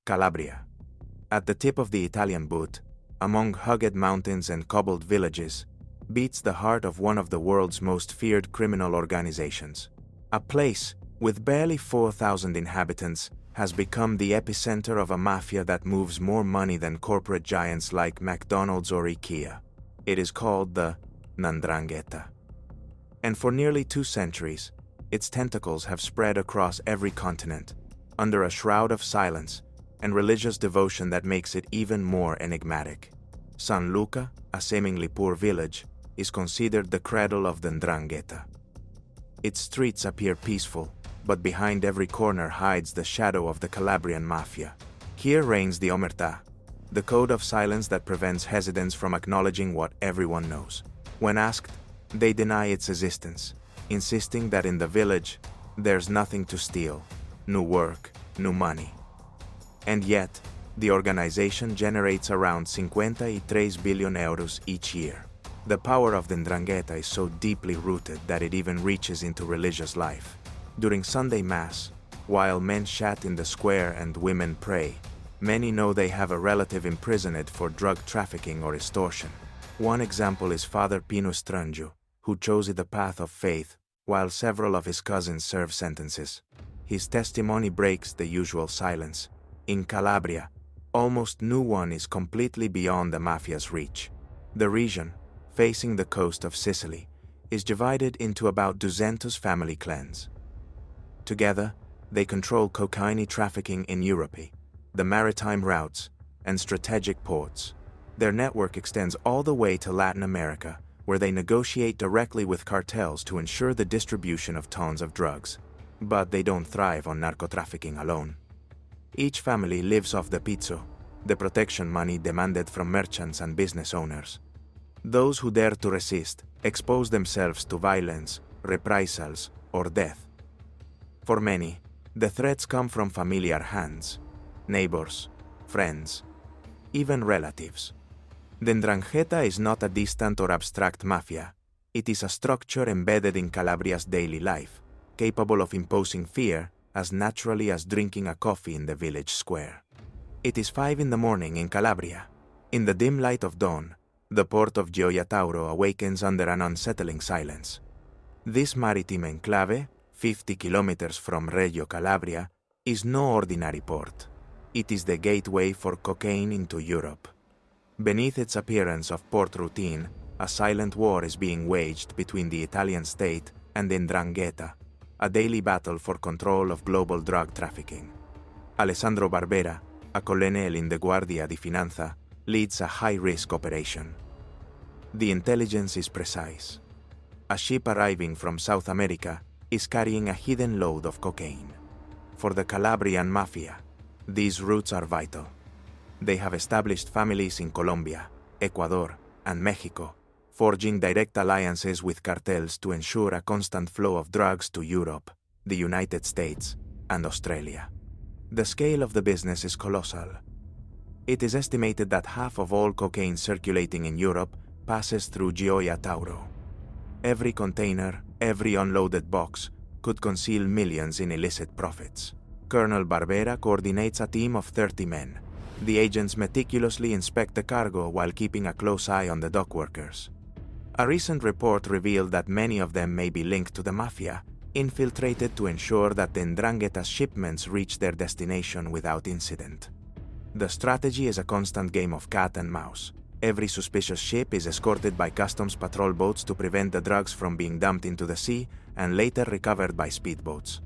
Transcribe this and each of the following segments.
Calabria. At the tip of the Italian boot, among hugged mountains and cobbled villages, beats the heart of one of the world's most feared criminal organizations. A place, with barely 4,000 inhabitants, has become the epicenter of a mafia that moves more money than corporate giants like McDonald's or IKEA. It is called the Ndrangheta. And for nearly 2 centuries, its tentacles have spread across every continent, under a shroud of silence and religious devotion that makes it even more enigmatic. San Luca, a seemingly poor village, is considered the cradle of the Ndrangheta. Its streets appear peaceful, but behind every corner hides the shadow of the Calabrian Mafia. Here reigns the omerta, the code of silence that prevents hesitants from acknowledging what everyone knows. When asked, they deny its existence, insisting that in the village, there's nothing to steal, no work, no money. And yet, the organization generates around 53 billion euros each year. The power of the Ndrangheta is so deeply rooted that it even reaches into religious life. During Sunday Mass, while men chat in the square and women pray, many know they have a relative imprisoned for drug trafficking or extortion. One example is Father Pino Strangio, who chose the path of faith, while several of his cousins serve sentences. His testimony breaks the usual silence. In Calabria, almost no one is completely beyond the mafia's reach. The region, facing the coast of Sicily, is divided into about 200 family clans. Together, they control cocaine trafficking in Europe, the maritime routes, and strategic ports. Their network extends all the way to Latin America, where they negotiate directly with cartels to ensure the distribution of tons of drugs. But they don't thrive on narco-trafficking alone. Each family lives off the pizzo, the protection money demanded from merchants and business owners. Those who dare to resist expose themselves to violence, reprisals, or death. For many, the threats come from familiar hands, neighbors, friends, even relatives. The Ndrangheta is not a distant or abstract mafia. It is a structure embedded in Calabria's daily life, capable of imposing fear as naturally as drinking a coffee in the village square. It is 5 in the morning in Calabria. In the dim light of dawn, the port of Gioia Tauro awakens under an unsettling silence. This maritime enclave, 50 kilometers from Reggio Calabria, is no ordinary port. It is the gateway for cocaine into Europe. Beneath its appearance of port routine, a silent war is being waged between the Italian state and the Ndrangheta, a daily battle for control of global drug trafficking. Alessandro Barbera, a colonel in the Guardia di Finanza, leads a high-risk operation. The intelligence is precise. A ship arriving from South America is carrying a hidden load of cocaine. For the Calabrian Mafia, these routes are vital. They have established families in Colombia, Ecuador, and Mexico, forging direct alliances with cartels to ensure a constant flow of drugs to Europe, the United States, and Australia. The scale of the business is colossal. It is estimated that half of all cocaine circulating in Europe passes through Gioia Tauro. Every container, every unloaded box, could conceal millions in illicit profits. Colonel Barbera coordinates a team of 30 men. The agents meticulously inspect the cargo while keeping a close eye on the dock workers. A recent report revealed that many of them may be linked to the mafia, infiltrated to ensure that the Ndrangheta's shipments reach their destination without incident. The strategy is a constant game of cat and mouse. Every suspicious ship is escorted by customs patrol boats to prevent the drugs from being dumped into the sea and later recovered by speedboats.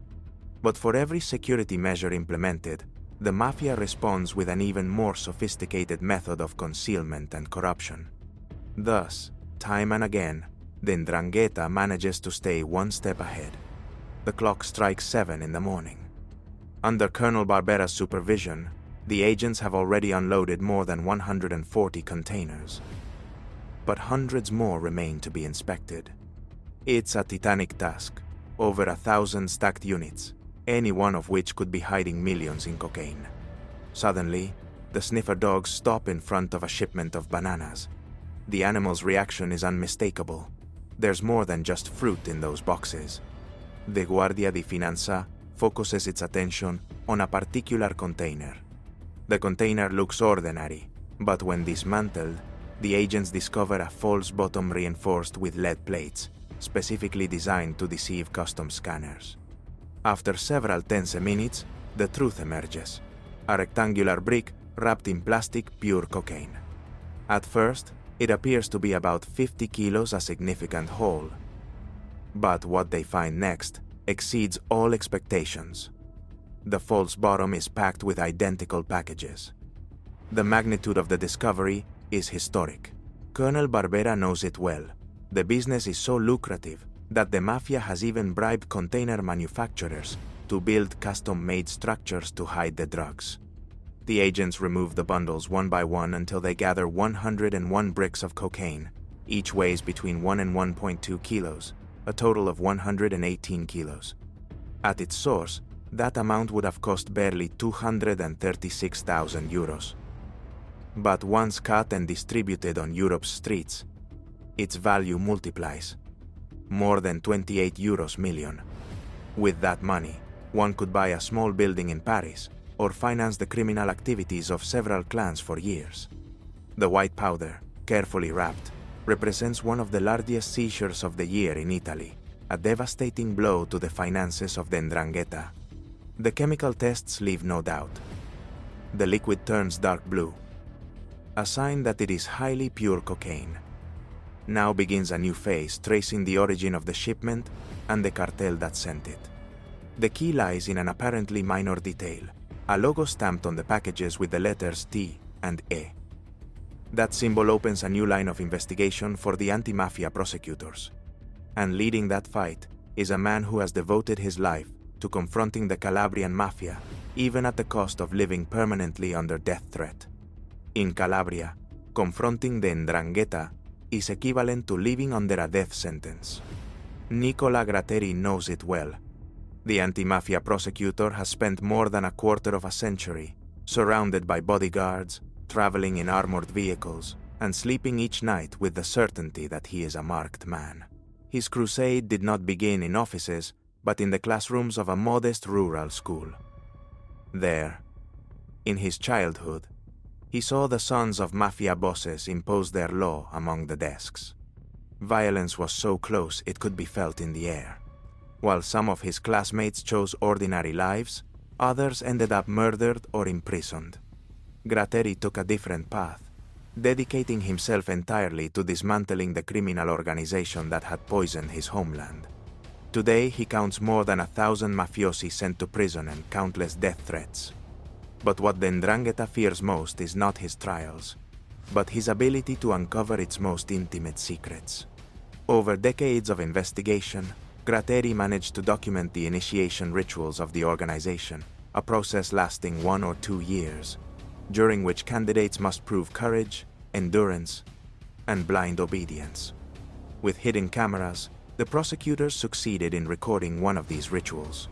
But for every security measure implemented, the mafia responds with an even more sophisticated method of concealment and corruption. Thus, time and again, the Ndrangheta manages to stay one step ahead. The clock strikes 7 in the morning. Under Colonel Barbera's supervision, the agents have already unloaded more than 140 containers. But hundreds more remain to be inspected. It's a titanic task, over 1,000 stacked units, any one of which could be hiding millions in cocaine. Suddenly, the sniffer dogs stop in front of a shipment of bananas. The animal's reaction is unmistakable. There's more than just fruit in those boxes. The Guardia di Finanza focuses its attention on a particular container. The container looks ordinary, but when dismantled, the agents discover a false bottom reinforced with lead plates, specifically designed to deceive customs scanners. After several tense minutes, the truth emerges. A rectangular brick wrapped in plastic pure cocaine. At first, it appears to be about 50 kilos, a significant haul. But what they find next exceeds all expectations. The false bottom is packed with identical packages. The magnitude of the discovery is historic. Colonel Barbera knows it well. The business is so lucrative that the Mafia has even bribed container manufacturers to build custom-made structures to hide the drugs. The agents remove the bundles one by one until they gather 101 bricks of cocaine. Each weighs between 1 and 1.2 kilos, a total of 118 kilos. At its source, that amount would have cost barely 236,000 euros. But once cut and distributed on Europe's streets, its value multiplies. More than 28 euros million. With that money, one could buy a small building in Paris or finance the criminal activities of several clans for years. The white powder, carefully wrapped, represents one of the largest seizures of the year in Italy, a devastating blow to the finances of the Ndrangheta. The chemical tests leave no doubt. The liquid turns dark blue, a sign that it is highly pure cocaine. Now begins a new phase tracing the origin of the shipment and the cartel that sent it. The key lies in an apparently minor detail, a logo stamped on the packages with the letters T and E. That symbol opens a new line of investigation for the anti-mafia prosecutors. And leading that fight is a man who has devoted his life to confronting the Calabrian Mafia, even at the cost of living permanently under death threat. In Calabria, confronting the Ndrangheta is equivalent to living under a death sentence. Nicola Gratteri knows it well. The anti-mafia prosecutor has spent more than a quarter of a century, surrounded by bodyguards, traveling in armored vehicles, and sleeping each night with the certainty that he is a marked man. His crusade did not begin in offices, but in the classrooms of a modest rural school. There, in his childhood, he saw the sons of mafia bosses impose their law among the desks. Violence was so close it could be felt in the air. While some of his classmates chose ordinary lives, others ended up murdered or imprisoned. Gratteri took a different path, dedicating himself entirely to dismantling the criminal organization that had poisoned his homeland. Today, he counts more than 1,000 mafiosi sent to prison and countless death threats. But what the Ndrangheta fears most is not his trials, but his ability to uncover its most intimate secrets. Over decades of investigation, Gratteri managed to document the initiation rituals of the organization, a process lasting 1 or 2 years, during which candidates must prove courage, endurance, and blind obedience. With hidden cameras, the prosecutors succeeded in recording one of these rituals.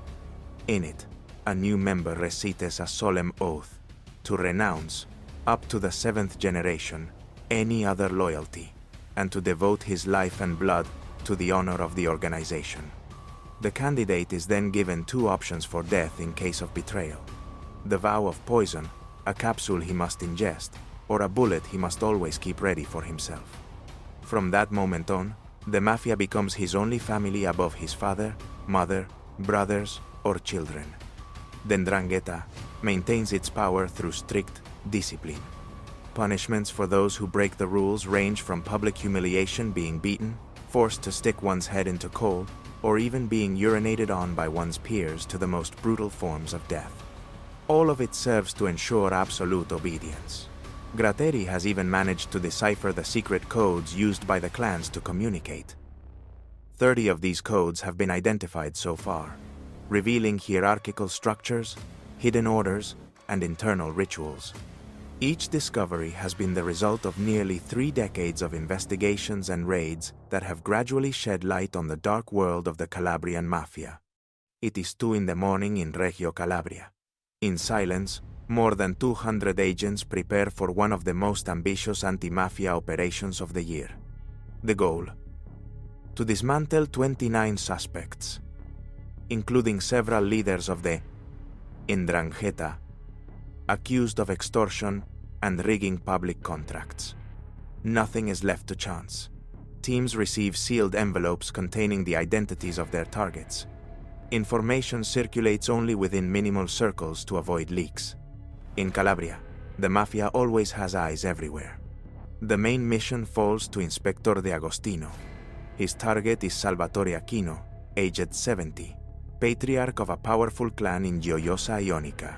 In it, a new member recites a solemn oath to renounce, up to the 7th generation, any other loyalty, and to devote his life and blood to the honor of the organization. The candidate is then given 2 options for death in case of betrayal: the vow of poison, a capsule he must ingest, or a bullet he must always keep ready for himself. From that moment on, the Mafia becomes his only family above his father, mother, brothers, or children. The Ndrangheta maintains its power through strict discipline. Punishments for those who break the rules range from public humiliation, being beaten, forced to stick one's head into coal, or even being urinated on by one's peers, to the most brutal forms of death. All of it serves to ensure absolute obedience. Gratteri has even managed to decipher the secret codes used by the clans to communicate. 30 of these codes have been identified so far, revealing hierarchical structures, hidden orders, and internal rituals. Each discovery has been the result of nearly 3 decades of investigations and raids that have gradually shed light on the dark world of the Calabrian Mafia. It is 2 in the morning in Reggio Calabria. In silence, more than 200 agents prepare for one of the most ambitious anti-mafia operations of the year. The goal: to dismantle 29 suspects, including several leaders of the Ndrangheta, accused of extortion and rigging public contracts. Nothing is left to chance. Teams receive sealed envelopes containing the identities of their targets. Information circulates only within minimal circles to avoid leaks. In Calabria, the Mafia always has eyes everywhere. The main mission falls to Inspector De Agostino. His target is Salvatore Aquino, aged 70, patriarch of a powerful clan in Gioia Tauro.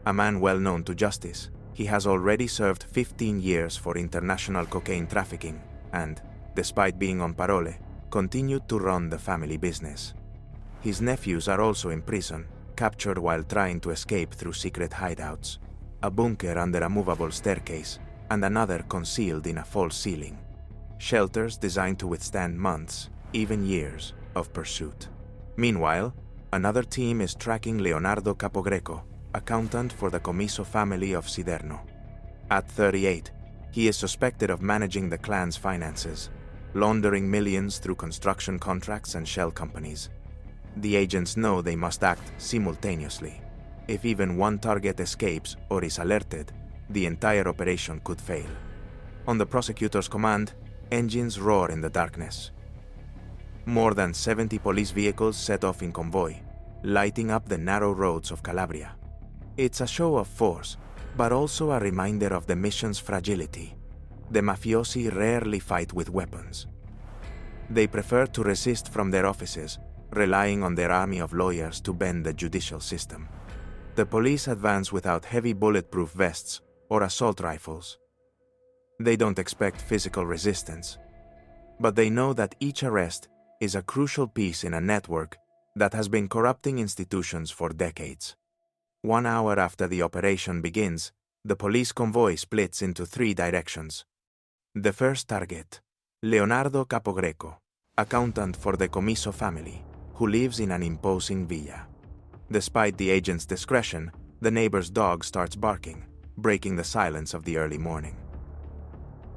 A man well known to justice, he has already served 15 years for international cocaine trafficking and, despite being on parole, continued to run the family business. His nephews are also in prison, captured while trying to escape through secret hideouts, a bunker under a movable staircase, and another concealed in a false ceiling. Shelters designed to withstand months, even years, of pursuit. Meanwhile, another team is tracking Leonardo Capogreco, accountant for the Comiso family of Siderno. At 38, he is suspected of managing the clan's finances, laundering millions through construction contracts and shell companies. The agents know they must act simultaneously. If even one target escapes or is alerted, the entire operation could fail. On the prosecutor's command, engines roar in the darkness. More than 70 police vehicles set off in convoy, lighting up the narrow roads of Calabria. It's a show of force, but also a reminder of the mission's fragility. The mafiosi rarely fight with weapons. They prefer to resist from their offices, relying on their army of lawyers to bend the judicial system. The police advance without heavy bulletproof vests or assault rifles. They don't expect physical resistance, but they know that each arrest is a crucial piece in a network that has been corrupting institutions for decades. 1 hour after the operation begins, the police convoy splits into 3 directions. The first target, Leonardo Capogreco, accountant for the Comiso family, who lives in an imposing villa. Despite the agent's discretion, the neighbor's dog starts barking, breaking the silence of the early morning.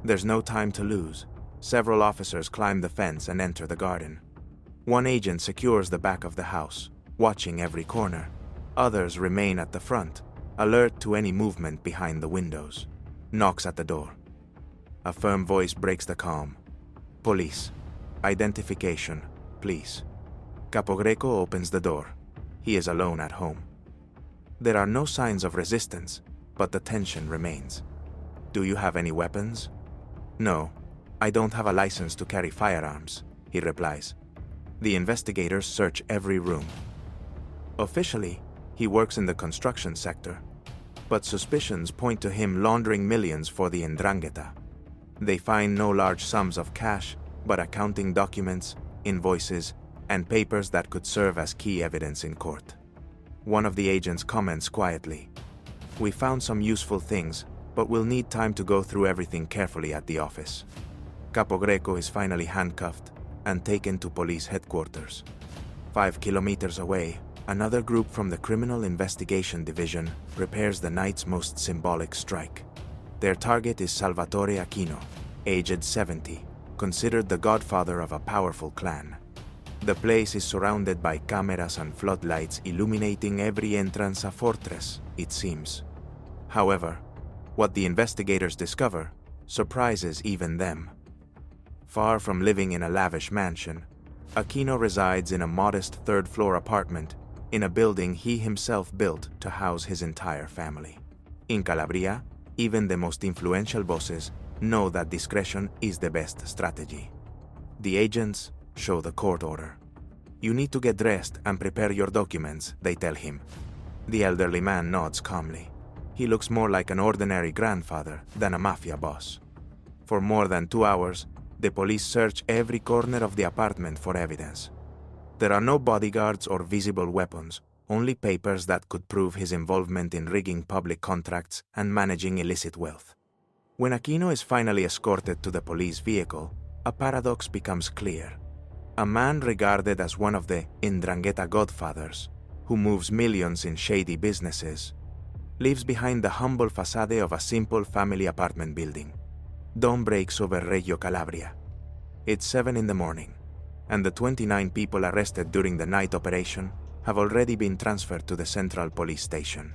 There's no time to lose. Several officers climb the fence and enter the garden. One agent secures the back of the house, watching every corner. Others remain at the front, alert to any movement behind the windows. Knocks at the door. A firm voice breaks the calm. Police. Identification, please. Capogreco opens the door. He is alone at home. There are no signs of resistance, but the tension remains. Do you have any weapons? No, I don't have a license to carry firearms, he replies. The investigators search every room. Officially, he works in the construction sector, but suspicions point to him laundering millions for the Ndrangheta. They find no large sums of cash, but accounting documents, invoices, and papers that could serve as key evidence in court. One of the agents comments quietly, "We found some useful things, but we'll need time to go through everything carefully at the office." Capogreco is finally handcuffed and taken to police headquarters. 5 kilometers away, another group from the Criminal Investigation Division prepares the night's most symbolic strike. Their target is Salvatore Aquino, aged 70, considered the godfather of a powerful clan. The place is surrounded by cameras and floodlights illuminating every entrance, a fortress, it seems. However, what the investigators discover surprises even them. Far from living in a lavish mansion, Aquino resides in a modest third-floor apartment in a building he himself built to house his entire family. In Calabria, even the most influential bosses know that discretion is the best strategy. The agents show the court order. "You need to get dressed and prepare your documents," they tell him. The elderly man nods calmly. He looks more like an ordinary grandfather than a mafia boss. For more than 2 hours, the police search every corner of the apartment for evidence. There are no bodyguards or visible weapons, only papers that could prove his involvement in rigging public contracts and managing illicit wealth. When Aquino is finally escorted to the police vehicle, a paradox becomes clear. A man regarded as one of the Ndrangheta godfathers, who moves millions in shady businesses, lives behind the humble facade of a simple family apartment building. Dawn breaks over Reggio Calabria. It's 7 in the morning, and the 29 people arrested during the night operation have already been transferred to the central police station.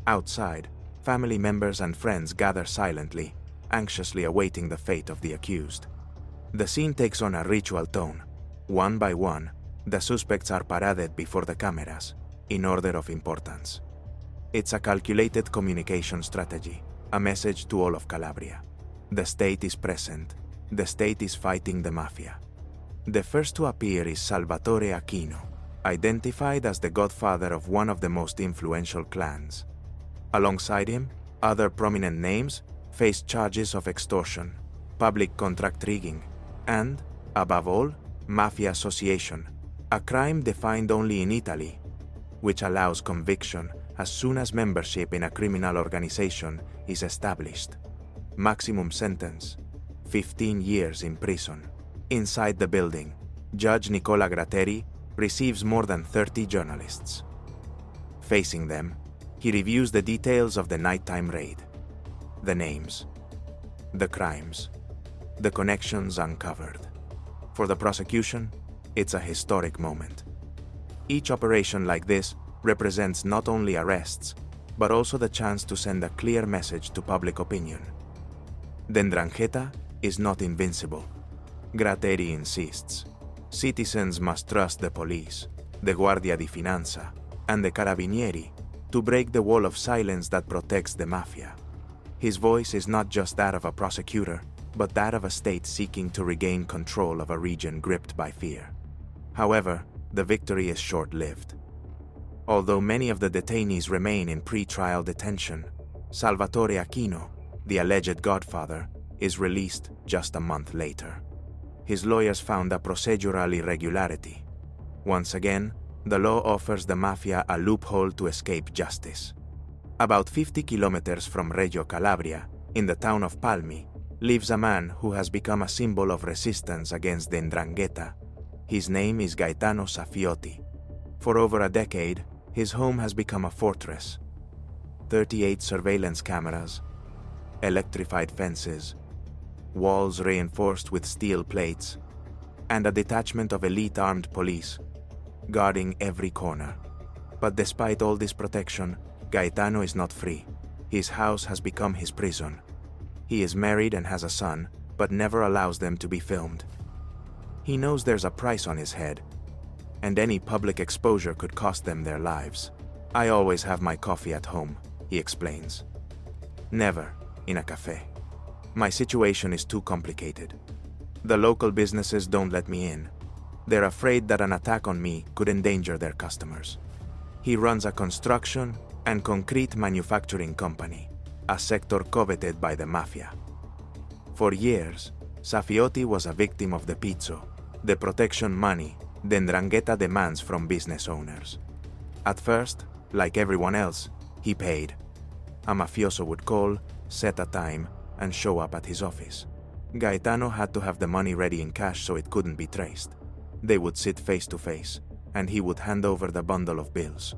Outside, Family members and friends gather silently, anxiously awaiting the fate of the accused. The scene takes on a ritual tone. One by one, the suspects are paraded before the cameras, in order of importance. It's a calculated communication strategy, a message to all of Calabria. The state is present. The state is fighting the mafia. The first to appear is Salvatore Aquino, identified as the godfather of one of the most influential clans. Alongside him, other prominent names face charges of extortion, public contract rigging, and, above all, mafia association, a crime defined only in Italy, which allows conviction as soon as membership in a criminal organization is established. Maximum sentence: 15 years in prison. Inside the building, Judge Nicola Gratteri receives more than 30 journalists. Facing them, he reviews the details of the nighttime raid. The names, the crimes, the connections uncovered. For the prosecution, it's a historic moment. Each operation like this represents not only arrests, but also the chance to send a clear message to public opinion. The Ndrangheta is not invincible. Gratteri insists. Citizens must trust the police, the Guardia di Finanza, and the Carabinieri to break the wall of silence that protects the mafia. His voice is not just that of a prosecutor, but that of a state seeking to regain control of a region gripped by fear. However, the victory is short-lived. Although many of the detainees remain in pre-trial detention, Salvatore Aquino, the alleged godfather, is released just a month later. His lawyers found a procedural irregularity. Once again, the law offers the mafia a loophole to escape justice. About 50 kilometers from Reggio Calabria, in the town of Palmi, lives a man who has become a symbol of resistance against the Ndrangheta. His name is Gaetano Safiotti. For over a decade, his home has become a fortress. 38 surveillance cameras, electrified fences, walls reinforced with steel plates, and a detachment of elite armed police guarding every corner. But despite all this protection, Gaetano is not free. His house has become his prison. He is married and has a son, but never allows them to be filmed. He knows there's a price on his head, and any public exposure could cost them their lives. "I always have my coffee at home," he explains. "Never in a cafe. My situation is too complicated. The local businesses don't let me in. They're afraid that an attack on me could endanger their customers." He runs a construction and concrete manufacturing company, a sector coveted by the mafia. For years, Safiotti was a victim of the pizzo, the protection money the Ndrangheta demands from business owners. At first, like everyone else, he paid. A mafioso would call, set a time, and show up at his office. Gaetano had to have the money ready in cash so it couldn't be traced. They would sit face to face, and he would hand over the bundle of bills.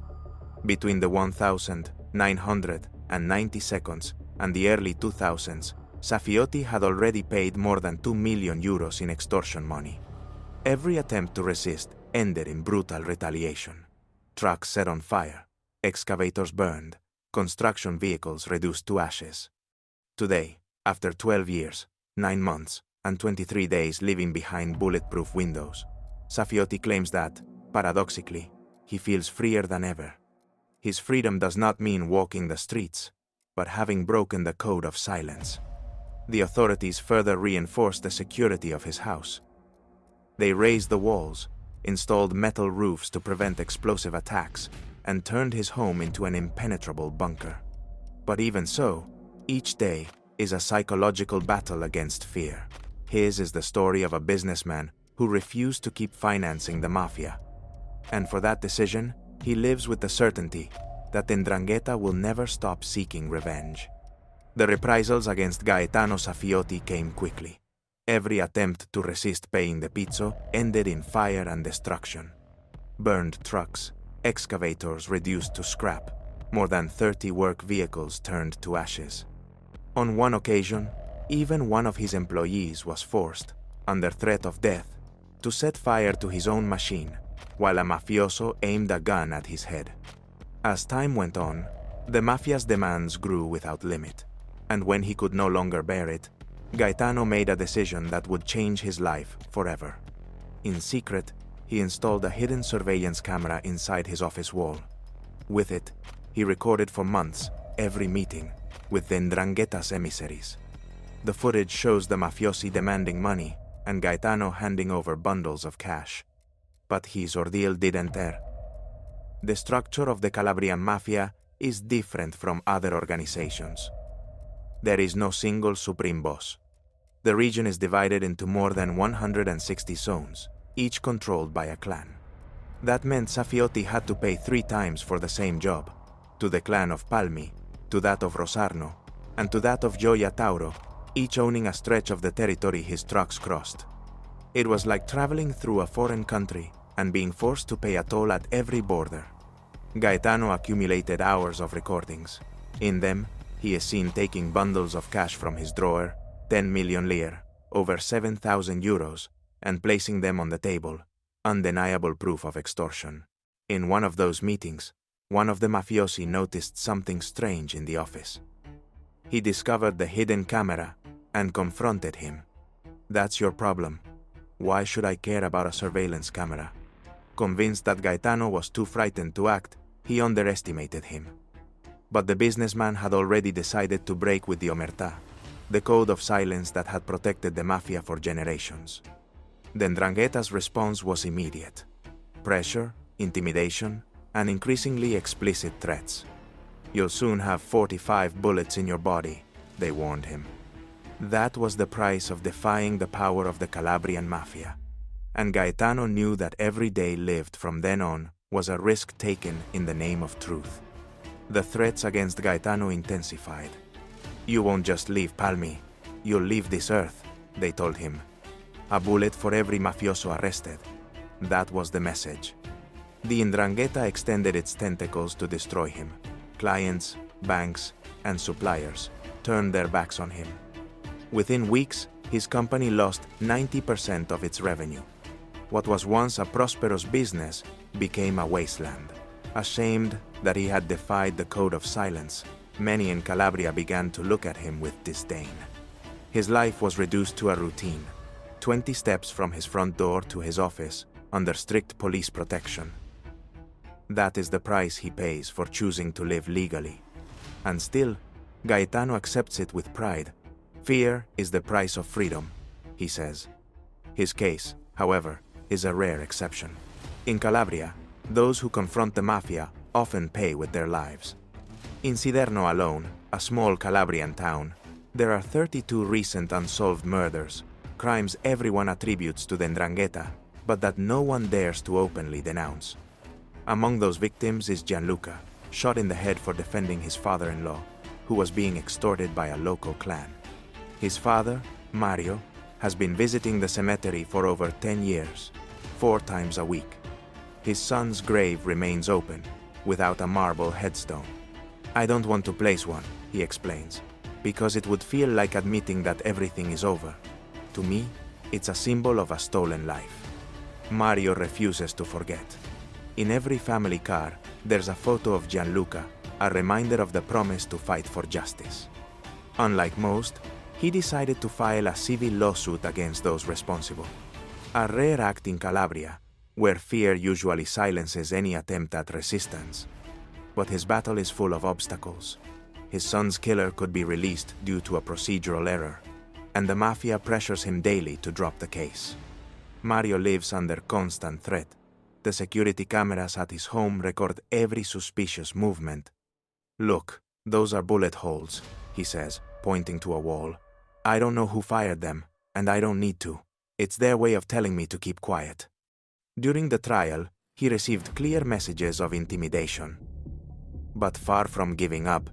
Between the 1990 seconds and the early 2000s, Safiotti had already paid more than 2 million euros in extortion money. Every attempt to resist ended in brutal retaliation. Trucks set on fire, excavators burned, construction vehicles reduced to ashes. Today, after 12 years, 9 months, and 23 days living behind bulletproof windows, Safiotti claims that, paradoxically, he feels freer than ever. His freedom does not mean walking the streets, but having broken the code of silence. The authorities further reinforced the security of his house. They raised the walls, installed metal roofs to prevent explosive attacks, and turned his home into an impenetrable bunker. But even so, each day is a psychological battle against fear. His is the story of a businessman who refused to keep financing the mafia. And for that decision, he lives with the certainty that the Ndrangheta will never stop seeking revenge. The reprisals against Gaetano Safiotti came quickly. Every attempt to resist paying the pizzo ended in fire and destruction. Burned trucks, excavators reduced to scrap, more than 30 work vehicles turned to ashes. On one occasion, even one of his employees was forced, under threat of death, to set fire to his own machine, while a mafioso aimed a gun at his head. As time went on, The mafia's demands grew without limit, and when he could no longer bear it, Gaetano made a decision that would change his life forever. In secret, he installed a hidden surveillance camera inside his office wall. With it, he recorded for months every meeting with the Ndrangheta's emissaries. The footage shows the mafiosi demanding money and Gaetano handing over bundles of cash. But his ordeal didn't end. The structure of the Calabrian Mafia is different from other organizations. There is no single supreme boss. The region is divided into more than 160 zones, each controlled by a clan. That meant Safiotti had to pay 3 times for the same job, to the clan of Palmi, to that of Rosarno, and to that of Gioia Tauro, each owning a stretch of the territory his trucks crossed. It was like traveling through a foreign country and being forced to pay a toll at every border. Gaetano accumulated hours of recordings. In them, he is seen taking bundles of cash from his drawer, 10 million lire, over 7,000 euros, and placing them on the table, undeniable proof of extortion. In one of those meetings, one of the mafiosi noticed something strange in the office. He discovered the hidden camera and confronted him. "That's your problem. Why should I care about a surveillance camera?" Convinced that Gaetano was too frightened to act, he underestimated him. But the businessman had already decided to break with the omertà, the code of silence that had protected the mafia for generations. The Ndrangheta's response was immediate. Pressure, intimidation, and increasingly explicit threats. "You'll soon have 45 bullets in your body," they warned him. That was the price of defying the power of the Calabrian Mafia. And Gaetano knew that every day lived from then on was a risk taken in the name of truth. The threats against Gaetano intensified. "You won't just leave Palmi, you'll leave this earth," they told him. "A bullet for every mafioso arrested." That was the message. The Ndrangheta extended its tentacles to destroy him. Clients, banks, and suppliers turned their backs on him. Within weeks, his company lost 90% of its revenue. What was once a prosperous business became a wasteland. Ashamed that he had defied the code of silence, many in Calabria began to look at him with disdain. His life was reduced to a routine, 20 steps from his front door to his office, under strict police protection. That is the price he pays for choosing to live legally. And still, Gaetano accepts it with pride. "Fear is the price of freedom," he says. His case, however, is a rare exception. In Calabria, those who confront the mafia often pay with their lives. In Siderno alone, a small Calabrian town, there are 32 recent unsolved murders, crimes everyone attributes to the Ndrangheta, but that no one dares to openly denounce. Among those victims is Gianluca, shot in the head for defending his father-in-law, who was being extorted by a local clan. His father, Mario, has been visiting the cemetery for over 10 years, 4 times a week. His son's grave remains open, without a marble headstone. "I don't want to place one," he explains, "because it would feel like admitting that everything is over. To me, it's a symbol of a stolen life." Mario refuses to forget. In every family car, there's a photo of Gianluca, a reminder of the promise to fight for justice. Unlike most, he decided to file a civil lawsuit against those responsible. A rare act in Calabria, where fear usually silences any attempt at resistance. But his battle is full of obstacles. His son's killer could be released due to a procedural error, and the mafia pressures him daily to drop the case. Mario lives under constant threat. The security cameras at his home record every suspicious movement. "Look, those are bullet holes," he says, pointing to a wall. "I don't know who fired them, and I don't need to. It's their way of telling me to keep quiet." During the trial, he received clear messages of intimidation. But far from giving up,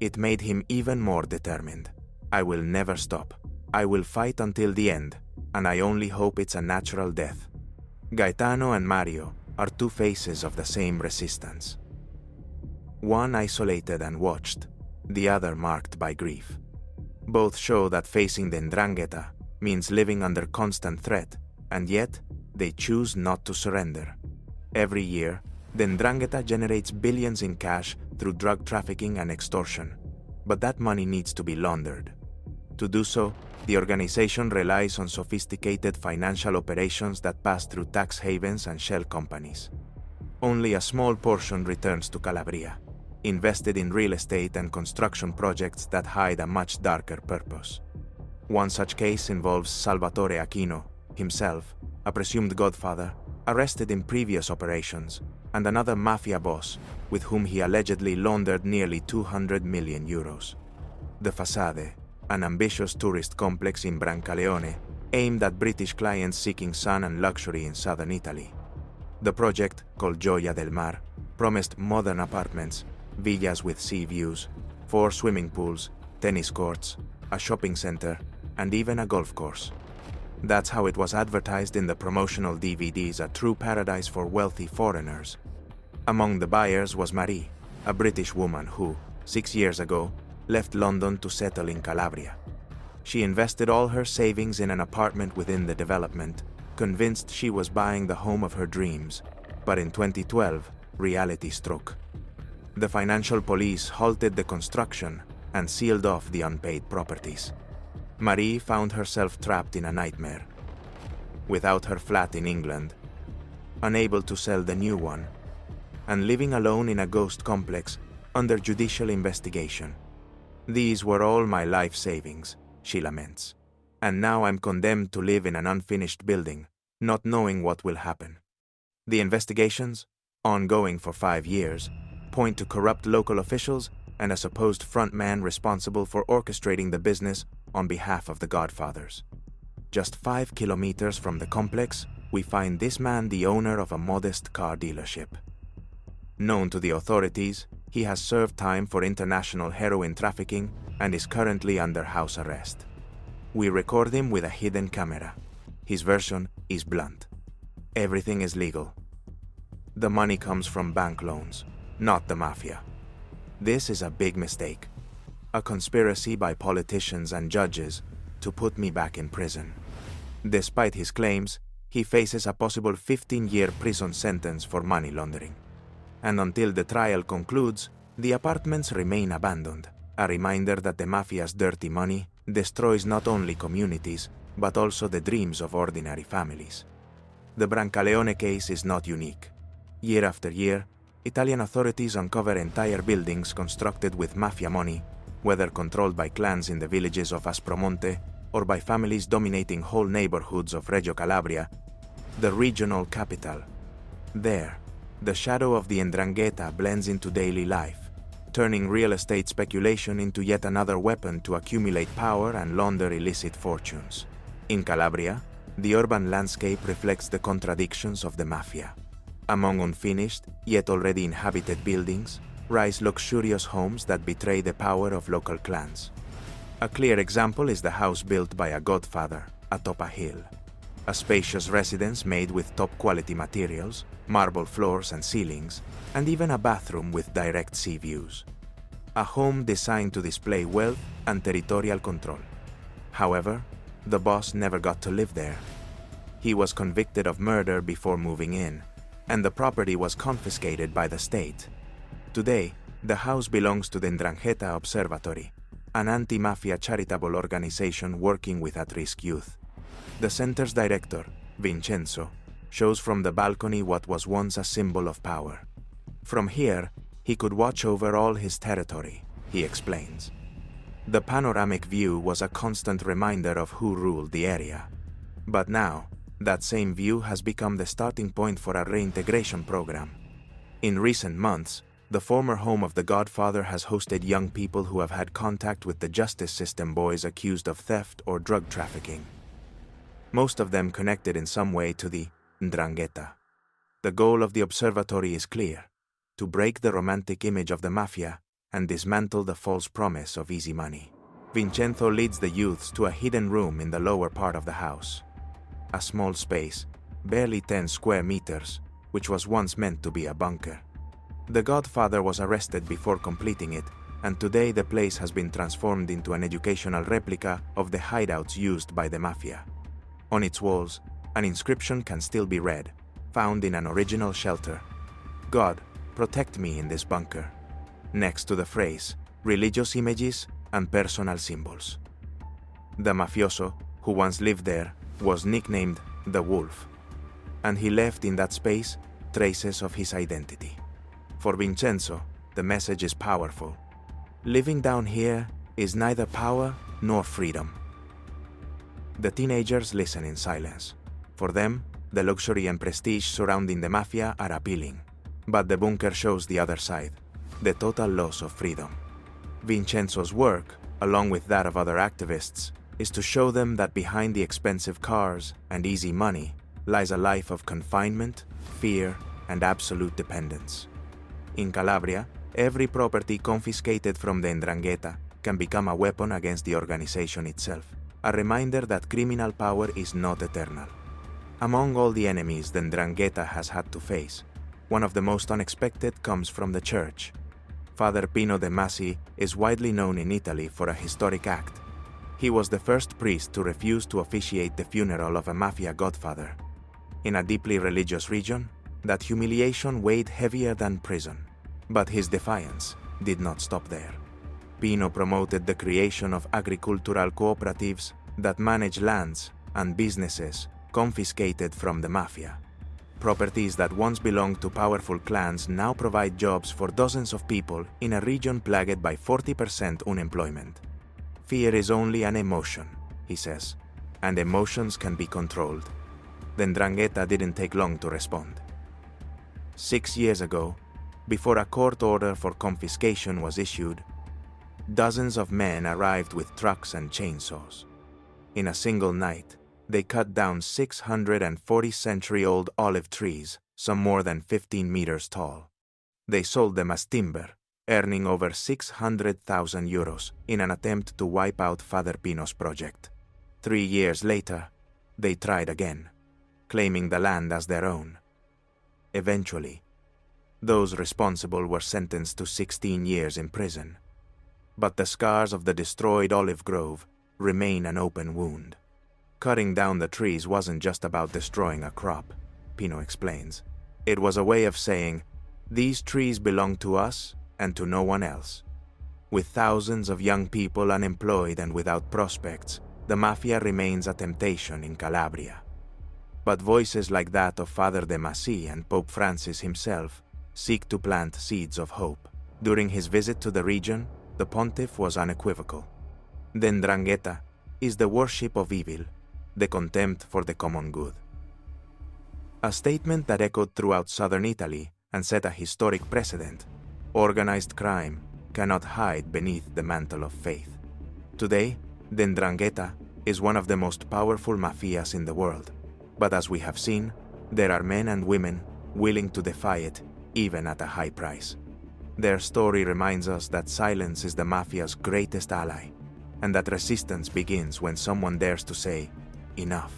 it made him even more determined. "I will never stop. I will fight until the end, and I only hope it's a natural death." Gaetano and Mario are 2 faces of the same resistance. One isolated and watched, the other marked by grief. Both show that facing the Ndrangheta means living under constant threat, and yet they choose not to surrender. Every year, the Ndrangheta generates billions in cash through drug trafficking and extortion, but that money needs to be laundered. To do so, the organization relies on sophisticated financial operations that pass through tax havens and shell companies. Only a small portion returns to Calabria, invested in real estate and construction projects that hide a much darker purpose. One such case involves Salvatore Aquino, himself, a presumed godfather, arrested in previous operations, and another mafia boss with whom he allegedly laundered nearly 200 million euros. The Facade, an ambitious tourist complex in Brancaleone, aimed at British clients seeking sun and luxury in southern Italy. The project, called Gioia del Mar, promised modern apartments, villas with sea views, 4 swimming pools, tennis courts, a shopping center, and even a golf course. That's how it was advertised in the promotional DVDs, a true paradise for wealthy foreigners. Among the buyers was Marie, a British woman who, 6 years ago, left London to settle in Calabria. She invested all her savings in an apartment within the development, convinced she was buying the home of her dreams, but in 2012, reality struck. The financial police halted the construction and sealed off the unpaid properties. Marie found herself trapped in a nightmare. Without her flat in England, unable to sell the new one, and living alone in a ghost complex under judicial investigation. These were all my life savings, she laments. And now I'm condemned to live in an unfinished building, not knowing what will happen. The investigations, ongoing for 5 years, point to corrupt local officials and a supposed frontman responsible for orchestrating the business on behalf of the Godfathers. Just 5 kilometers from the complex, we find this man the owner of a modest car dealership. Known to the authorities, he has served time for international heroin trafficking and is currently under house arrest. We record him with a hidden camera. His version is blunt. Everything is legal. The money comes from bank loans, not the mafia. This is a big mistake. A conspiracy by politicians and judges to put me back in prison. Despite his claims, he faces a possible 15-year prison sentence for money laundering. And until the trial concludes, the apartments remain abandoned, a reminder that the mafia's dirty money destroys not only communities, but also the dreams of ordinary families. The Brancaleone case is not unique. Year after year, Italian authorities uncover entire buildings constructed with mafia money, whether controlled by clans in the villages of Aspromonte or by families dominating whole neighborhoods of Reggio Calabria, the regional capital. There, the shadow of the Ndrangheta blends into daily life, turning real estate speculation into yet another weapon to accumulate power and launder illicit fortunes. In Calabria, the urban landscape reflects the contradictions of the mafia. Among unfinished, yet already inhabited buildings, rise luxurious homes that betray the power of local clans. A clear example is the house built by a godfather atop a hill. A spacious residence made with top-quality materials, marble floors and ceilings, and even a bathroom with direct sea views. A home designed to display wealth and territorial control. However, the boss never got to live there. He was convicted of murder before moving in, and the property was confiscated by the state. Today, the house belongs to the Ndrangheta Observatory, an anti-mafia charitable organization working with at-risk youth. The center's director, Vincenzo, shows from the balcony what was once a symbol of power. From here, he could watch over all his territory, he explains. The panoramic view was a constant reminder of who ruled the area. But now, that same view has become the starting point for a reintegration program. In recent months, the former home of the Godfather has hosted young people who have had contact with the justice system boys accused of theft or drug trafficking. Most of them connected in some way to the Ndrangheta. The goal of the observatory is clear: to break the romantic image of the mafia and dismantle the false promise of easy money. Vincenzo leads the youths to a hidden room in the lower part of the house. A small space, barely 10 square meters, which was once meant to be a bunker. The Godfather was arrested before completing it, and today the place has been transformed into an educational replica of the hideouts used by the mafia. On its walls, an inscription can still be read, found in an original shelter. "God, protect me in this bunker." next to the phrase, religious images and personal symbols. The mafioso, who once lived there, was nicknamed the Wolf, and he left in that space traces of his identity. For Vincenzo, the message is powerful. Living down here is neither power nor freedom. The teenagers listen in silence. For them, the luxury and prestige surrounding the mafia are appealing. But the bunker shows the other side, the total loss of freedom. Vincenzo's work, along with that of other activists, is to show them that behind the expensive cars and easy money lies a life of confinement, fear, and absolute dependence. In Calabria, every property confiscated from the Ndrangheta can become a weapon against the organization itself, a reminder that criminal power is not eternal. Among all the enemies the Ndrangheta has had to face, one of the most unexpected comes from the church. Father Pino de Masi is widely known in Italy for a historic act. He was the first priest to refuse to officiate the funeral of a mafia godfather. In a deeply religious region, that humiliation weighed heavier than prison. But his defiance did not stop there. Pino promoted the creation of agricultural cooperatives that manage lands and businesses confiscated from the mafia. Properties that once belonged to powerful clans now provide jobs for dozens of people in a region plagued by 40% unemployment. Fear is only an emotion, he says, and emotions can be controlled. The Ndrangheta didn't take long to respond. 6 years ago, before a court order for confiscation was issued, dozens of men arrived with trucks and chainsaws. In a single night, they cut down 640-century-old olive trees, some more than 15 meters tall. They sold them as timber, earning over 600,000 euros in an attempt to wipe out Father Pino's project. 3 years later, they tried again, claiming the land as their own. Eventually, those responsible were sentenced to 16 years in prison. But the scars of the destroyed olive grove remain an open wound. Cutting down the trees wasn't just about destroying a crop, Pino explains. It was a way of saying, these trees belong to us and to no one else. With thousands of young people unemployed and without prospects, the mafia remains a temptation in Calabria. But voices like that of Father de Masi and Pope Francis himself seek to plant seeds of hope. During his visit to the region, the pontiff was unequivocal. The Ndrangheta is the worship of evil, the contempt for the common good. A statement that echoed throughout southern Italy and set a historic precedent. Organized crime cannot hide beneath the mantle of faith. Today, the Ndrangheta is one of the most powerful mafias in the world. But as we have seen, there are men and women willing to defy it, even at a high price. Their story reminds us that silence is the mafia's greatest ally, and that resistance begins when someone dares to say, enough.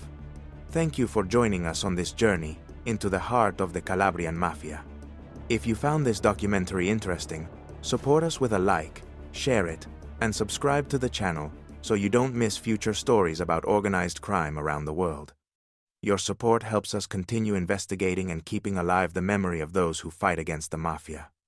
Thank you for joining us on this journey into the heart of the Calabrian Mafia. If you found this documentary interesting, support us with a like, share it, and subscribe to the channel so you don't miss future stories about organized crime around the world. Your support helps us continue investigating and keeping alive the memory of those who fight against the mafia.